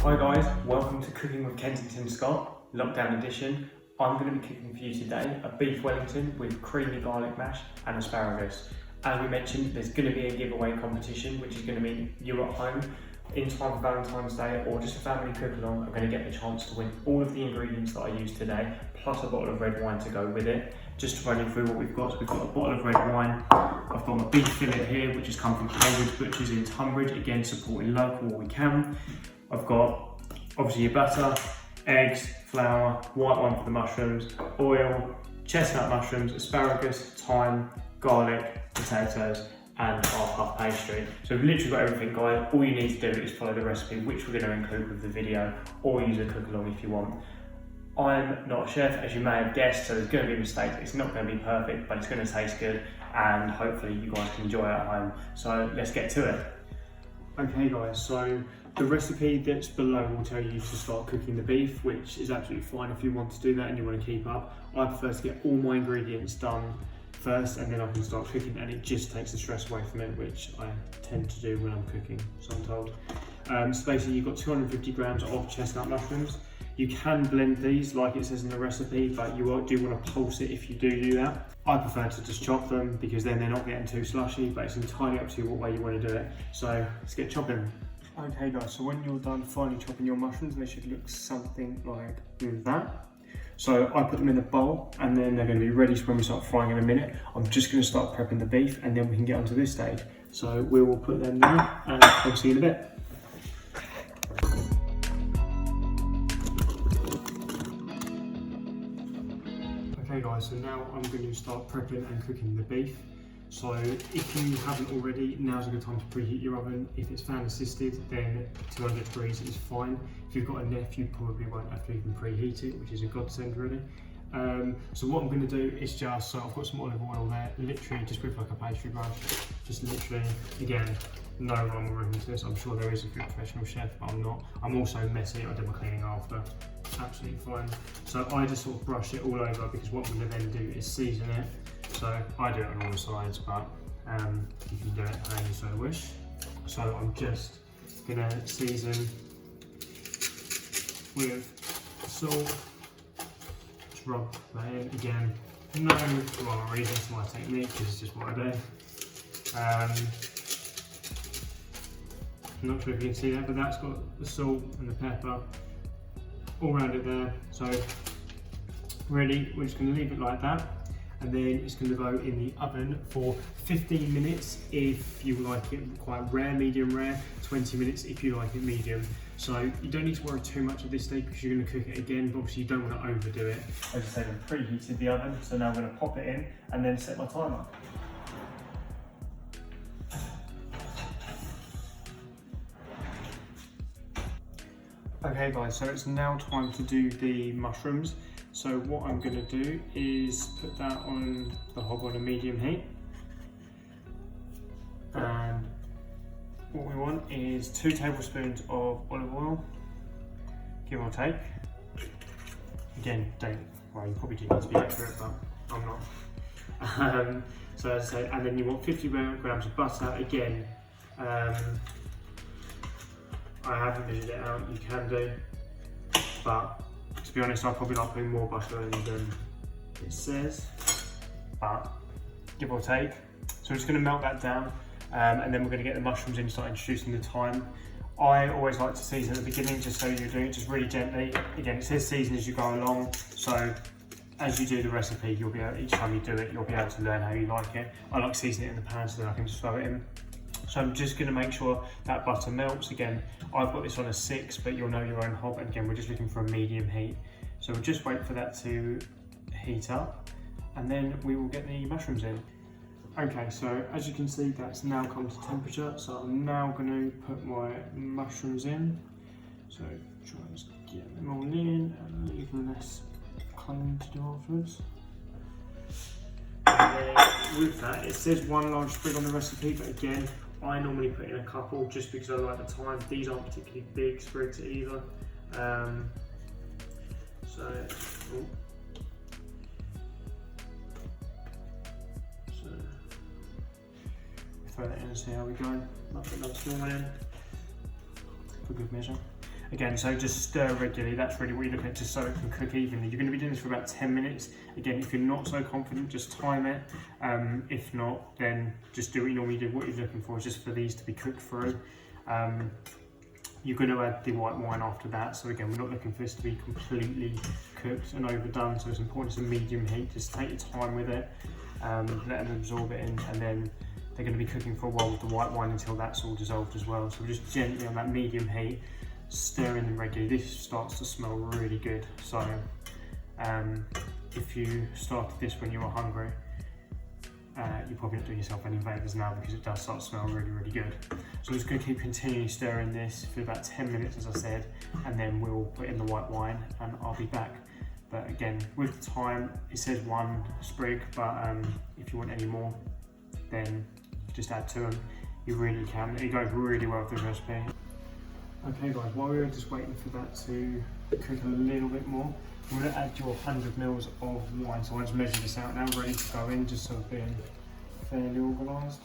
Hi guys, welcome to Cooking with Kensington Scott, lockdown edition. I'm going to be cooking for you today a beef Wellington with creamy garlic mash and asparagus. As we mentioned, there's going to be a giveaway competition, which is going to mean you at home in time for Valentine's Day or just a family cook along are going to get the chance to win all of the ingredients that I used today, plus a bottle of red wine to go with it. Just to run you through what we've got, so we've got a bottle of red wine, I've got my beef fillet here, which has come from Hayward's Butchers in Tunbridge, again supporting local where we can. I've got obviously your butter, eggs, flour, white wine for the mushrooms, oil, chestnut mushrooms, asparagus, thyme, garlic, potatoes, and our puff pastry. So we've literally got everything, guys. All you need to do is follow the recipe, which we're going to include with the video, or use a cook along if you want. I'm not a chef, as you may have guessed, so there's going to be mistakes. It's not going to be perfect, but it's going to taste good, and hopefully you guys can enjoy it at home. So let's get to it. Okay guys, so the recipe that's below will tell you to start cooking the beef, which is absolutely fine if you want to do that and you want to keep up. I prefer to get all my ingredients done first and then I can start cooking, and it just takes the stress away from it, which I tend to do when I'm cooking, so I'm told. So basically you've got 250 grams of chestnut mushrooms. You can blend these like it says in the recipe, but you do want to pulse it if you do that. I prefer to just chop them because then they're not getting too slushy, but it's entirely up to you what way you want to do it. So let's get chopping. Okay guys, so when you're done finally chopping your mushrooms, they should look something like that. So I put them in a bowl and then they're going to be ready for when we start frying in a minute. I'm just going to start prepping the beef and then we can get onto this stage. So we will put them there and I'll see you in a bit. Okay guys, so now I'm going to start prepping and cooking the beef. So if you haven't already, now's a good time to preheat your oven. If it's fan assisted, then 200 degrees is fine. If you've got a Neff, you probably won't have to even preheat it, which is a godsend really. So what I'm going to do is so I've got some olive oil there, literally just with like a pastry brush, just literally, again, no rhyme or reason to this. I'm sure there is if you're a professional chef, but I'm not. I'm also messy, I do my cleaning after, absolutely fine. So I just sort of brush it all over because what I'm going to then do is season it. So I do it on all the sides, but you can do it how you so wish. So I'm just going to season with salt, just rub that in. Again, no rhyme or reason to my technique, because it's just what I do. I'm not sure if you can see that, but that's got the salt and the pepper all around it there. So really, we're just going to leave it like that. And then it's going to go in the oven for 15 minutes if you like it quite rare, medium rare, 20 minutes if you like it medium. So you don't need to worry too much at this stage because you're going to cook it again, but obviously you don't want to overdo it. As I said, I've preheated the oven, so now I'm going to pop it in and then set my timer. Okay guys, so it's now time to do the mushrooms. So what I'm going to do is put that on the hob on a medium heat. And what we want is 2 tablespoons of olive oil, give or take. Again, well, you probably do need to be accurate, but I'm not. So as I say, and then you want 50 grams of butter. Again, I haven't measured it out, you can do, but to be honest, I probably like putting more butter in than it says, but give or take. So we're just going to melt that down, and then we're going to get the mushrooms in and start introducing the thyme. I always like to season at the beginning, just so you're doing it just really gently. Again, it says season as you go along, so as you do the recipe, you'll be able, each time you do it, you'll be able to learn how you like it. I like seasoning it in the pan so then I can just throw it in. So I'm just going to make sure that butter melts. Again, I've got this on a 6, but you'll know your own hob. And again, we're just looking for a medium heat. So we'll just wait for that to heat up and then we will get the mushrooms in. Okay, so as you can see, that's now come to temperature. So I'm now going to put my mushrooms in. So try and get them all in and leave them less clean to do afterwards. And then with that, it says 1 large sprig on the recipe, but again, I normally put in a couple just because I like the thyme. These aren't particularly big sprigs either. So throw that in and see how we go. I'll put another small one in for good measure. Again, so just stir regularly. That's really what you're looking at, just so it can cook evenly. You're going to be doing this for about 10 minutes. Again, if you're not so confident, just time it. If not, then just do what you normally do. What you're looking for is just for these to be cooked through. You're going to add the white wine after that. So again, we're not looking for this to be completely cooked and overdone. So it's important it's a medium heat. Just take your time with it, let them absorb it in, and then they're going to be cooking for a while with the white wine until that's all dissolved as well. So we're just gently on that medium heat, stirring them regularly. This starts to smell really good. So if you started this when you were hungry, you're probably not doing yourself any favours now, because it does start to smell really, really good. So I'm just going to keep continuing stirring this for about 10 minutes, as I said, and then we'll put in the white wine and I'll be back. But again, with the time, it says 1 sprig, but if you want any more, then just add to them. You really can. It goes really well with this recipe. Okay guys, while we were just waiting for that to cook a little bit more, I'm going to add your 100 ml of wine. So I just measure this out now, ready to go in, just so it's being fairly organised.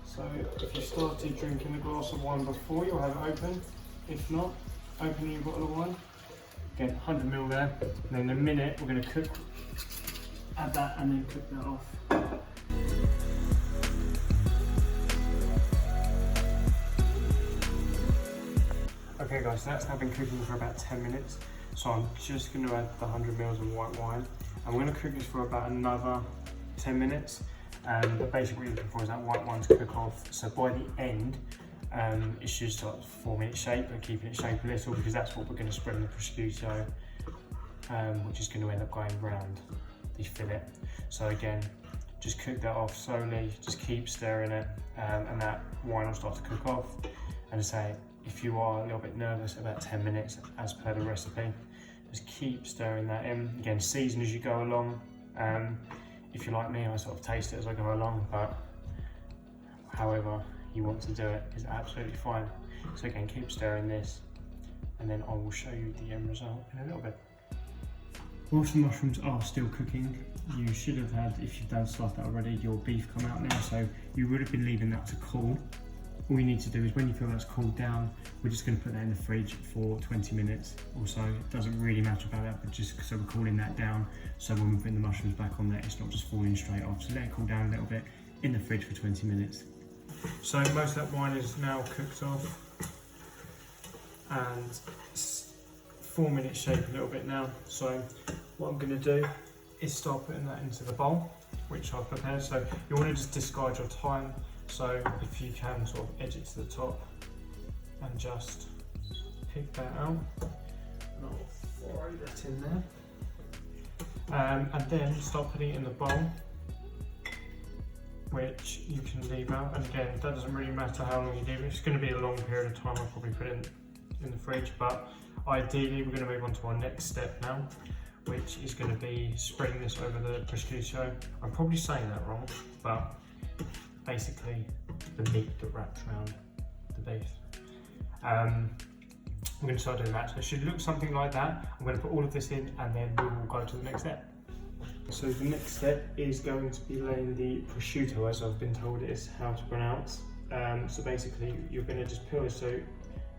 So if you started drinking a glass of wine before, you'll have it open. If not, open your bottle of wine. Again, 100 ml there. And then in a minute, we're going to cook, add that and then cook that off. Okay guys, so that's now been cooking for about 10 minutes. So I'm just going to add the 100 ml of white wine. I'm going to cook this for about another 10 minutes. But basically what you're looking for is that white wine to cook off. So by the end, it should start forming its shape and keeping its shape a little, because that's what we're going to spread in the prosciutto, which is going to end up going around the fillet. So again, just cook that off slowly, just keep stirring it, and that wine will start to cook off. And I say, if you are a little bit nervous, about 10 minutes as per the recipe. Just keep stirring that in. Again, season as you go along. If you're like me, I sort of taste it as I go along, but however you want to do it is absolutely fine. So again, keep stirring this, and then I will show you the end result in a little bit. Whilst the mushrooms are still cooking, you should have had, if you've done stuff that already, your beef come out now, so you would have been leaving that to cool. All you need to do is, when you feel that's cooled down, we're just going to put that in the fridge for 20 minutes or so. It doesn't really matter about that, but just so we're cooling that down, so when we put the mushrooms back on there, it's not just falling straight off. So let it cool down a little bit in the fridge for 20 minutes. So most of that wine is now cooked off and it's forming its shape a little bit now. So what I'm going to do is start putting that into the bowl, which I've prepared. So you want to just discard your thyme. So if you can sort of edge it to the top and just pick that out, and I'll throw that in there, and then start putting it in the bowl, which you can leave out. And again, that doesn't really matter how long you leave it. It's going to be a long period of time. I'll probably put it in the fridge, but ideally we're going to move on to our next step now, which is going to be spreading this over the prosciutto. I'm probably saying that wrong, but basically the meat that wraps around the beef. We're going to start doing that. So it should look something like that. I'm going to put all of this in, and then we will go to the next step. So the next step is going to be laying the prosciutto, as I've been told it is how to pronounce. So basically you're going to just peel it, so it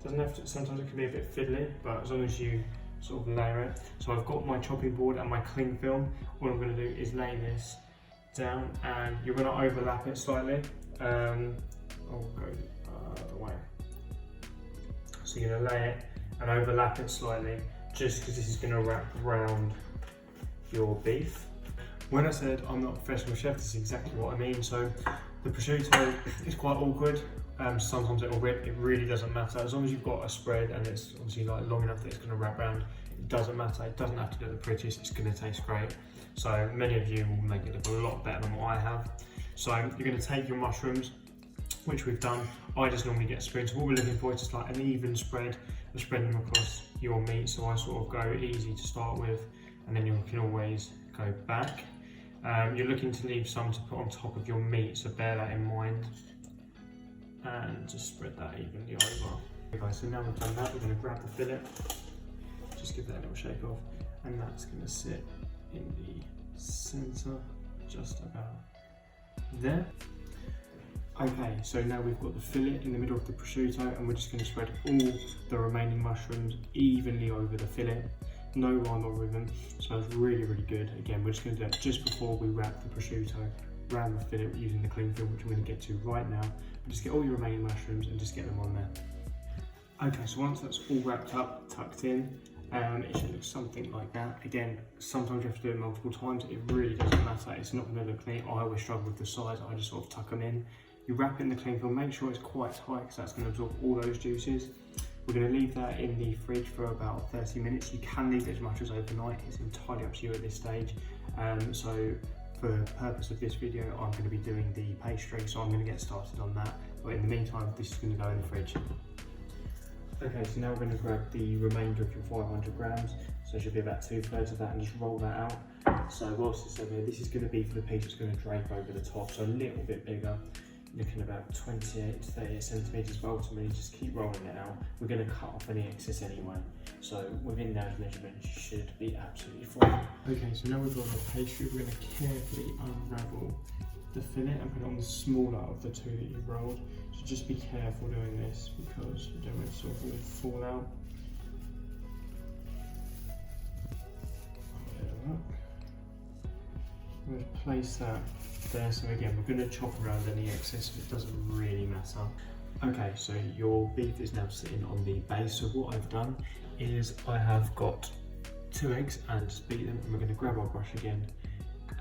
doesn't have to, sometimes it can be a bit fiddly, but as long as you sort of layer it. So I've got my chopping board and my cling film. What I'm going to do is lay this down, and you're going to overlap it slightly. I'll go the other way. So you're going to lay it and overlap it slightly, just because this is going to wrap around your beef. When I said I'm not a professional chef, this is exactly what I mean. So the prosciutto is quite awkward. Sometimes it will rip. It really doesn't matter, as long as you've got a spread and it's obviously like long enough that it's going to wrap around. It doesn't matter. It doesn't have to do the prettiest. It's going to taste great. So many of you will make it look a lot better than what I have. So you're going to take your mushrooms, which we've done. I just normally get a spoon. So what we're looking for is just like an even spread. You're spreading them across your meat. So I sort of go easy to start with, and then you can always go back. You're looking to leave some to put on top of your meat, so bear that in mind. And just spread that evenly over. Okay guys, so now we've done that, we're going to grab the fillet, just give that a little shake off, and that's going to sit in the centre, just about there. Okay, so now we've got the fillet in the middle of the prosciutto, and we're just going to spread all the remaining mushrooms evenly over the fillet. No rhyme or rhythm, smells really, really good. Again, we're just going to do it just before we wrap the prosciutto around the fillet using the cling film, which I'm going to get to right now. But just get all your remaining mushrooms and just get them on there. Okay, so once that's all wrapped up, tucked in, it should look something like that. Again, sometimes you have to do it multiple times. It really doesn't matter. It's not going to look neat. I always struggle with the size. I just sort of tuck them in. You wrap it in the cling film, make sure it's quite tight because that's going to absorb all those juices. We're going to leave that in the fridge for about 30 minutes. You can leave it as much as overnight. It's entirely up to you at this stage. So for the purpose of this video, I'm going to be doing the pastry, so I'm going to get started on that. But in the meantime, this is going to go in the fridge. Okay, so now we're going to grab the remainder of your 500 grams. So it should be about 2/3 of that, and just roll that out. So whilst it's over here, this is going to be for the piece that's going to drape over the top, so a little bit bigger. Looking about 28 to 30 centimetres, but ultimately just keep rolling it out. We're going to cut off any excess anyway, so within those measurements you should be absolutely fine. Okay, so now we've got our pastry, we're going to carefully unravel the fillet and put it on the smaller of the two that you've rolled. So just be careful doing this because you don't want it to sort of fall out. I'm going to place that there, so again we're going to chop around any excess, but it doesn't really matter. Okay, so your beef is now sitting on the base. So what I've done is I have got 2 eggs and just beat them, and we're going to grab our brush again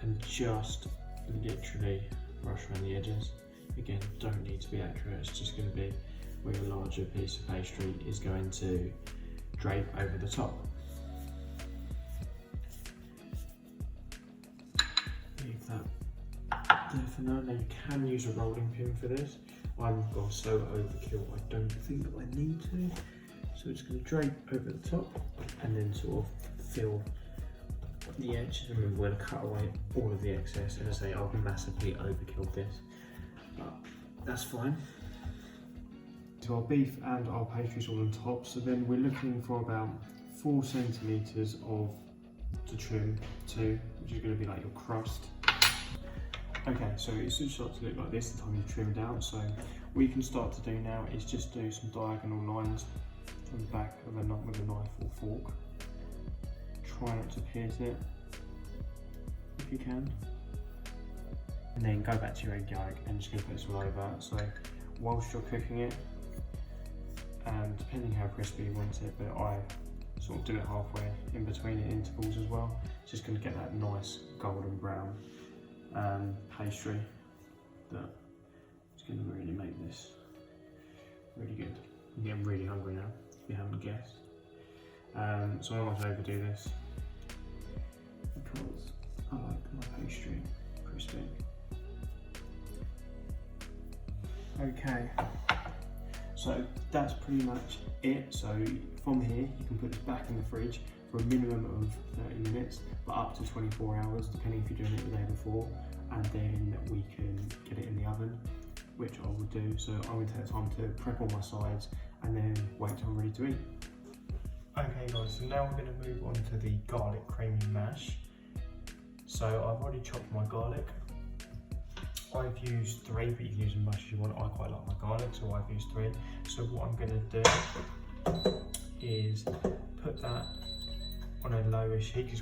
and just literally brush around the edges. Again, don't need to be accurate, it's just going to be where a larger piece of pastry is going to drape over the top. Leave that there for now. Now you can use a rolling pin for this. I've gone so overkill, I don't think that I need to. So it's going to drape over the top and then sort of fill the edge, and we're going to cut away all of the excess. And as I say, I've massively overkilled this, but that's fine. So our beef and our pastry's all on top, so then we're looking for about 4 centimetres of the trim too, which is going to be like your crust. Okay, so it should start to look like this the time you've trimmed out. So what you can start to do now is just do some diagonal lines on the back of a knot with a knife or fork. Try not to pierce it if you can. And then go back to your egg yolk and just going to put this all over. So whilst you're cooking it, and depending how crispy you want it, but I sort of do it halfway in between in intervals as well. Just going to get that nice golden brown pastry that is going to really make this really good. I'm getting really hungry now, if you haven't guessed. So I don't want to overdo this because I like my pastry crispy. Okay, so that's pretty much it. So from here you can put this back in the fridge for a minimum of 30 minutes, but up to 24 hours, depending if you're doing it the day before, and then we can get it in the oven, which I will do. So I'm going to take time to prep all my sides and then wait till I'm ready to eat. Okay guys, so now we're going to move on to the garlic creamy mash. So I've already chopped my garlic. I've used 3, but you can use as much as you want. I quite like my garlic, so I've used 3. So what I'm going to do is put that on a lowish heat, because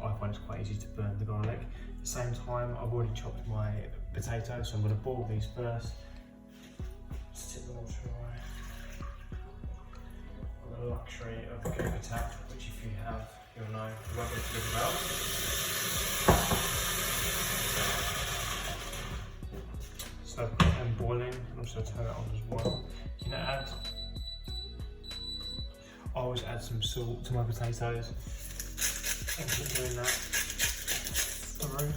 I find it's quite easy to burn the garlic. At the same time, I've already chopped my potatoes, so I'm going to boil these first. Just tip the water away. Got the luxury of the cooker tap, which if you have, you'll know you won't be able to live without. So I've got them boiling, and also turn it on as well. You know, I always add some salt to my potatoes and keep doing that through.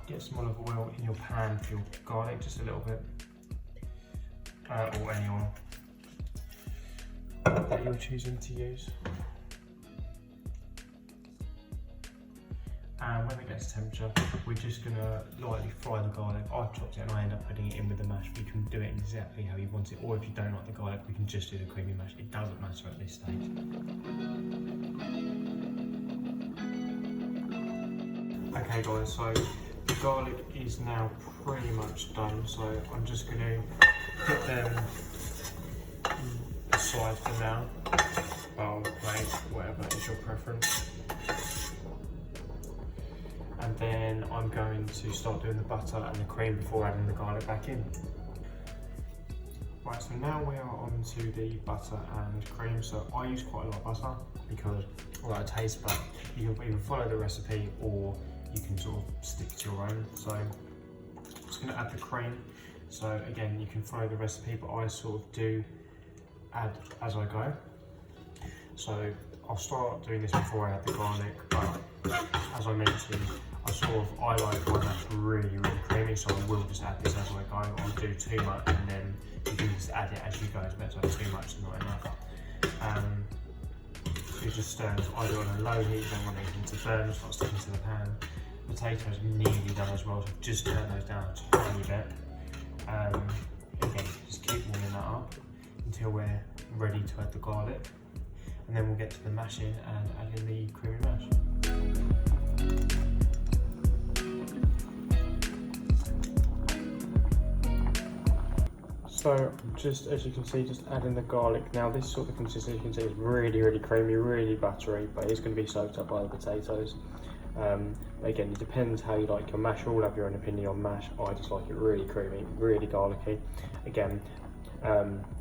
Get some olive oil in your pan for your garlic, just a little bit, or any oil that you're choosing to use. And when it gets temperature, we're just going to lightly fry the garlic. I've chopped it and I end up putting it in with the mash, but you can do it exactly how you want it. Or if you don't like the garlic, we can just do the creamy mash. It doesn't matter at this stage. Okay guys, so the garlic is now pretty much done, so I'm just going to put them aside for now. Bowl, plate, whatever is your preference. And then I'm going to start doing the butter and the cream before adding the garlic back in. Right, so now we are on to the butter and cream. So I use quite a lot of butter because I like the taste, but you can either follow the recipe or you can sort of stick to your own. So I'm just going to add the cream. So again, you can follow the recipe, but I sort of do add as I go. So I'll start doing this before I add the garlic, but as I mentioned, I like when that's really, really creamy, so I will just add this as I go. I'll do too much and then you can just add it as you go. It's better to have too much than not enough. You just stir it either on a low heat, don't want anything to burn, start sticking to the pan. Potatoes nearly done as well, so just turn those down a tiny bit. Again, just keep warming that up until we're ready to add the garlic. And then we'll get to the mashing and add in the creamy mash. So just as you can see, just adding the garlic. Now this sort of consistency you can see is really, really creamy, really buttery, but it's going to be soaked up by the potatoes. Again, it depends how you like your mash. You all have your own opinion on mash. I just like it really creamy, really garlicky. Again,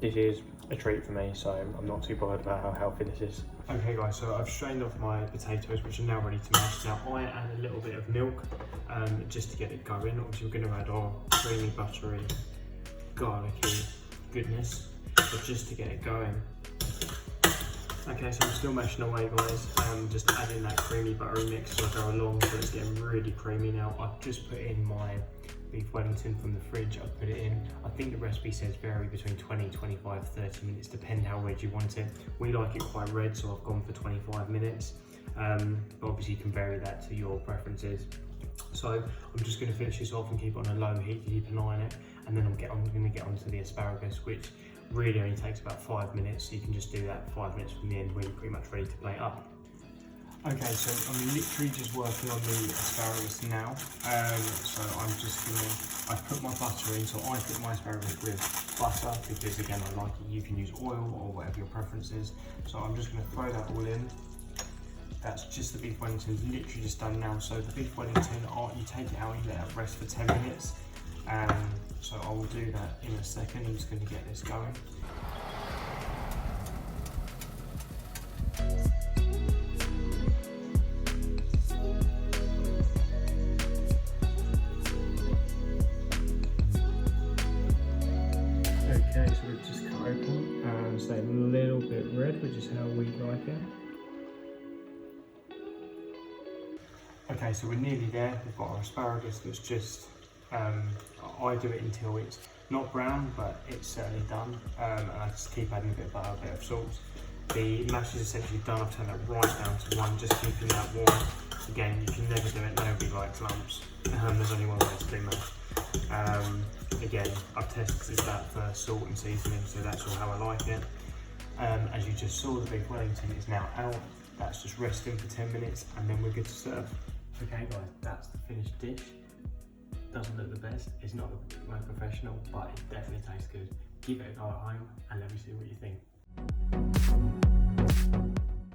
this is a treat for me, so I'm not too bothered about how healthy this is. Okay guys, so I've strained off my potatoes, which are now ready to mash. Now I add a little bit of milk just to get it going. Obviously we're going to add our creamy, buttery, garlicky goodness, but just to get it going. Okay, so I'm still mashing away guys, just adding that creamy buttery mix as I go along, so it's getting really creamy now. I've just put in my beef Wellington from the fridge. I've put it in. I think the recipe says vary between 20, 25, 30 minutes, depend how red you want it. We like it quite red, so I've gone for 25 minutes. But obviously you can vary that to your preferences. So I'm just going to finish this off and keep it on a low heat to keep an eye on it, and then I'm going to get onto the asparagus, which really only takes about 5 minutes. So you can just do that 5 minutes from the end when you're pretty much ready to plate up. Okay, so I'm literally just working on the asparagus now. So I'm just I've put my butter in, so I put my asparagus with butter because again I like it. You can use oil or whatever your preference is. So I'm just going to throw that all in. That's just the beef Wellington, literally just done now. So the beef Wellington, you take it out and you let it rest for 10 minutes. So I will do that in a second. I'm just going to get this going. Okay, so we've just cut open, so a little bit red, which is how we like it. Okay, so we're nearly there. We've got our asparagus that's just, I do it until it's not brown, but it's certainly done. And I just keep adding a bit of butter, a bit of salt. The mash is essentially done. I've turned that right down to 1, just keeping that warm. Again, you can never do it, nobody likes lumps. There's only one way to do mash. Again, I've tested that for salt and seasoning, so that's all how I like it. As you just saw, the beef Wellington is now out. That's just resting for 10 minutes and then we're good to serve. Okay guys, that's the finished dish. Doesn't look the best, it's not the most professional, but it definitely tastes good. Give it a go at home and let me see what you think.